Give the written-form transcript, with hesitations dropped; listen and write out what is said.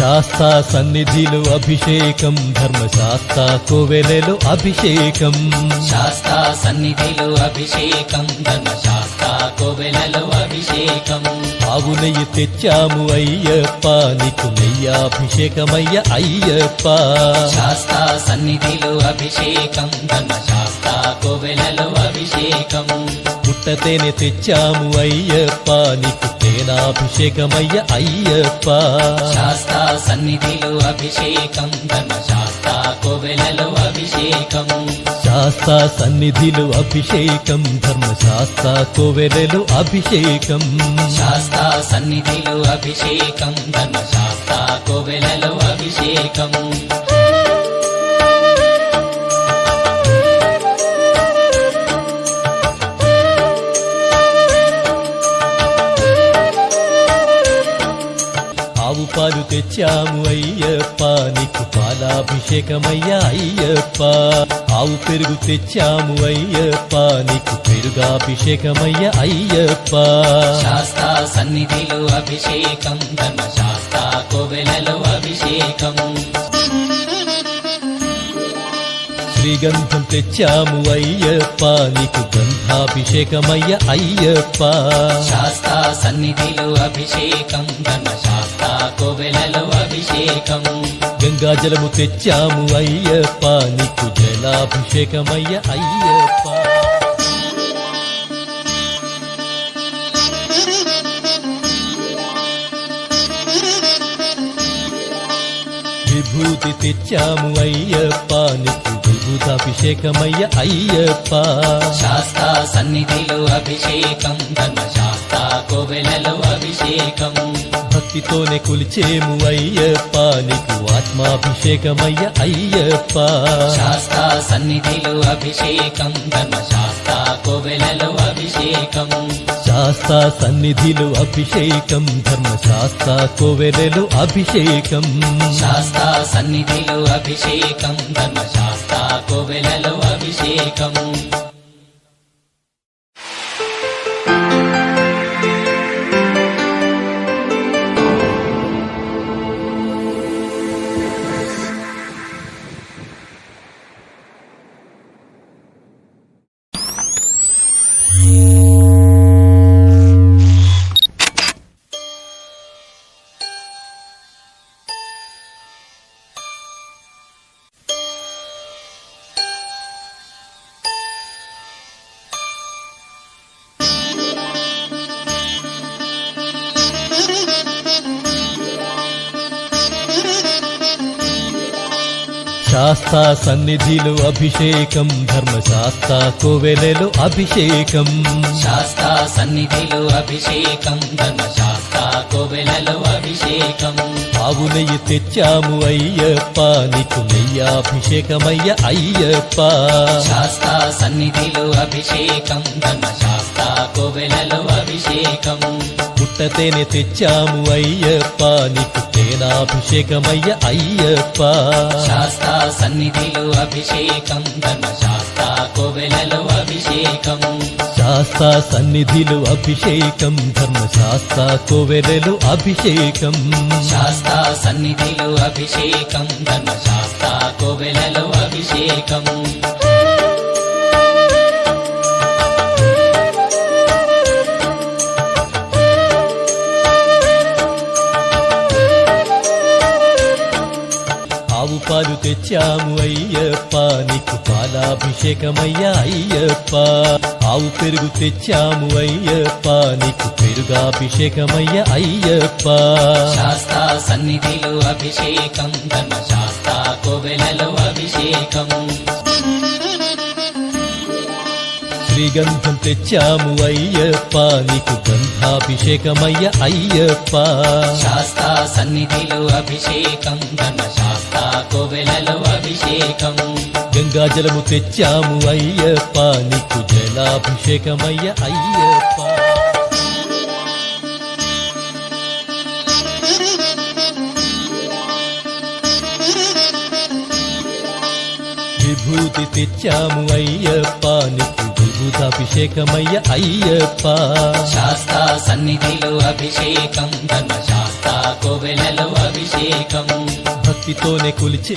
శాస్తా సన్నిధిలో అభిషేకం ధర్మశాస్త్ర కోవెలలో అభిషేకం శాస్తా సన్నిధిలో అభిషేకం ధర్మశాస్త్ర కోవెలలో అభిషేకం ఆవు నెయ్యి తెచ్చాము అయ్యప్ప నీకు నెయ్యాభిషేకమయ్య అయ్యప్ప శాస్తా సన్నిధిలో అభిషేకం ధర్మశాస్త్ర కోవెలలో అభిషేకం పుట్టతేనె తెచ్చాము అయ్యప్ప నీకు తేనాభిషేకమయ్య అయ్యప్ప శాస్తా సన్నిధిలో అభిషేకం ధర్మశాస్త్ర కోవెలలో అభిషేకం శాస్తా సన్నిధిలో అభిషేకం ధర్మశాస్త్ర కోవెలలో అభిషేకం శాస్తా సన్నిధిలో అభిషేకం ధర్మశాస్త్ర కోవెలలో అభిషేకం ఆవు పాలు తెచ్చాము అయ్యప్ప నీకు పాలాభిషేకమయ్య అయ్యప్ప ఆవు పెరుగు తెచ్చాము అయ్యప్ప నీకు పెరుగాభిషేకమయ్య అయ్యప్ప శాస్తా సన్నిధిలో అభిషేకం ధర్మశాస్త్ర కోవెలలో అభిషేకం శ్రీగంధం తెచ్చాము అయ్యప్ప నీకు గంధాభిషేకమయ్య అయ్యప్ప శాస్తా సన్నిధిలో అభిషేకం ధర్మశాస్త్ర కోవెలలో అభిషేకం గంగాజలము తెచ్చాము అయ్యప్ప నీకు జలాభిషేకమయ్య అయ్యప్ప విభూతి తెచ్చాము అయ్యప్ప నీకు విభూతాభిషేకమయ్య అయ్యప్ప శాస్తా సన్నిధిలో అభిషేకం ధర్మశాస్త్ర కోవెలలో అభిషేకం భక్తితోనే కొలిచేము అయ్యప్ప నీకు ఆత్మాభిషేకమయ్య అయ్యప్ప శాస్తా సన్నిధిలో అభిషేకం ధర్మశాస్త్ర కోవెలలో అభిషేకం శాస్తా సన్నిధిలో అభిషేకం ధర్మశాస్త్ర కోవెలలో అభిషేకం శాస్తా సన్నిధిలో అభిషేకం ధర్మశాస్త్ర కోవెలలో అభిషేకం శాస్తా సన్నిధిలో అభిషేకం ధర్మశాస్త్ర కోవెలలో అభిషేకం శాస్తా సన్నిధిలో అభిషేకం ధర్మశాస్త్ర కోవెలలో అభిషేకం ఆవు నెయ్యి తెచ్చాము అయ్యప్ప నీకు నెయ్యాభిషేకమయ్య అయ్యప్ప శాస్తా సన్నిధిలో అభిషేకం ధర్మశాస్త్ర కోవెలలో అభిషేకం పుట్టతేనె తెచ్చాము అయ్యప్ప నీకు తేనాభిషేకమయ్య అయ్యప్ప శాస్తా సన్నిధిలో అభిషేకం ధర్మశాస్త్ర కోవెలలో అభిషేకం శాస్తా సన్నిధిలో అభిషేకం ధర్మశాస్త్ర కోవెలలో అభిషేకం శాస్తా సన్నిధిలో అభిషేకం ధర్మశాస్త్ర కోవెలలో అభిషేకం ఆవు పాలు తెచ్చాము అయ్యప్ప నీకు పాలాభిషేకమయ్య అయ్యప్ప ఆవు పెరుగు తెచ్చాము అయ్యప్ప నీకు పెరుగాభిషేకమయ్య అయ్యప్ప శాస్తా సన్నిధిలో అభిషేకం ధర్మశాస్త్ర కోవెలలో అభిషేకం శ్రీగంధం తెచ్చాము అయ్యప్ప నీకు గంధాభిషేకమయ్య అయ్యప్ప శాస్తా సన్నిధిలో అభిషేకం ధర్మశాస్త్ర కోవెలలో అభిషేకం గంగాజలము తెచ్చాము అయ్యప్ప నీకు జలాభిషేకమయ్య అయ్యప్ప విభూతి తెచ్చాము అయ్యప్ప నీకు విభూతాభిషేకమయ్య అయ్యప్ప శాస్తా సన్నిధిలో అభిషేకం ధర్మశాస్త్ర కోవెలలో అభిషేకం భక్తితోనే కొలిచే